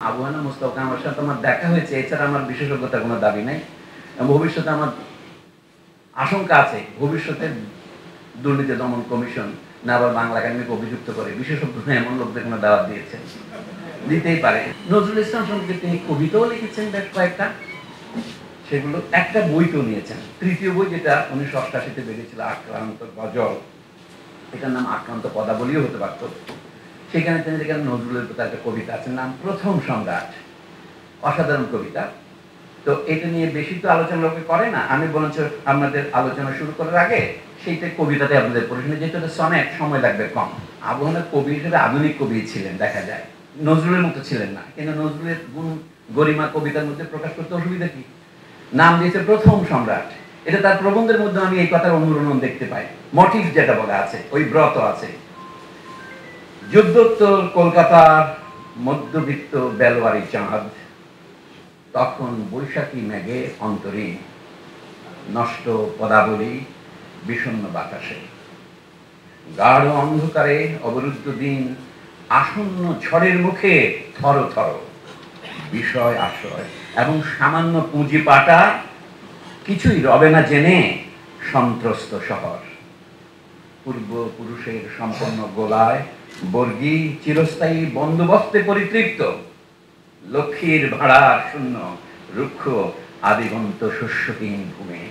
আবু হানা মুস্তাফা আমার সাথে আমার দেখা হয়েছে, এছাড়া আমার বিশেষজ্ঞতার কোনো দাবি নাই। ভবিষ্যতে আমার আশঙ্কা আছে ভবিষ্যতে দুর্নীতি দমন কমিশন না আবার বাংলা একাডেমিকে অভিযুক্ত করে বিশেষজ্ঞ এমন লোকদের কোনো দাওয়াত দিয়েছেন, দিতেই পারে। নজরুল ইসলাম সম্পর্কে তিনি কবিতাও লিখেছেন বেশ কয়েকটা, সেগুলো একটা বইতেও নিয়েছেন। তৃতীয় বই যেটা 1988-তে বেরিয়েছিল আক্রান্ত গজল, এটার নাম আক্রান্ত পদাবলীও হতে পারত। সেখানে তিনি যেখানে নজরুলের প্রতি একটা কবিতা আছে, নাম প্রথম সম্রাট, অসাধারণ কবিতা। তো এটা নিয়ে বেশি তো আলোচনা লোকে করে না, আমি বলছি আপনাদের আলোচনা শুরু করার আগে সেইটা কবিতাতে আপনাদের পড়ে, যেহেতু সনেট সময় লাগবে কম। আবু হানা কবি হিসেবে আধুনিক কবি ছিলেন দেখা যায়, নজরুলের মতো ছিলেন না, কিন্তু নজরুলের গুণ গরিমা কবিতার মধ্যে প্রকাশ করতে অসুবিধা কি? নাম দিয়েছে প্রথম সম্রাট, এটা তার প্রবন্ধের মধ্যে আমি এই কথার অনুরণন দেখতে পাই। মোটিভ যেটা বলা আছে, ওই ব্রত আছে। যুদ্ধোত্তর কলকাতার মধ্যবিত্ত বেলওয়ারি চাঁদ, তখন বৈশাখী মেঘে অন্তরীণ, নষ্ট পদাবলী বিষণ্ণ বাতাসে, গাঢ় অন্ধকারে অবরুদ্ধ দিন, আসন্ন ঝড়ের মুখে থর থর, বিষয় আশ্রয় এবং সামান্য পুঁজি পাটা, কিছুই রবে না জেনে সন্ত্রস্ত শহর। পূর্বপুরুষের সম্পন্ন গোলায় বর্গী চিরস্থায়ী বন্দোবস্তে পরিতৃপ্ত, লক্ষ্মীর ভাড়ার শূন্য রুক্ষ আদিগন্ত শস্যহীন ভূমি।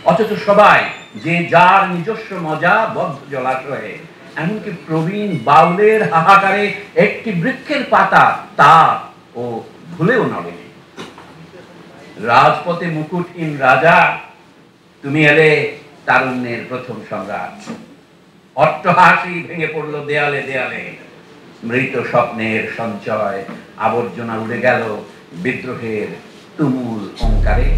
অথচ সবাই যে যার নিজস্ব মজা বদ্ধ জলাশয়ে, এমনকি প্রবীণ বাউলের হাহাকারে একটি বৃক্ষের পাতা তা ও ভুলেও নড়েনি। রাজপথে মুকুটহীন রাজা, তুমি এলে তারুণ্যের প্রথম সম্রাট। অট্টহাসি ভেঙে পড়লো দেয়ালে দেয়ালে, মৃত স্বপ্নের সঞ্চয়, আবর্জনা উড়ে গেল বিদ্রোহের তুমুল ওঙ্কারে।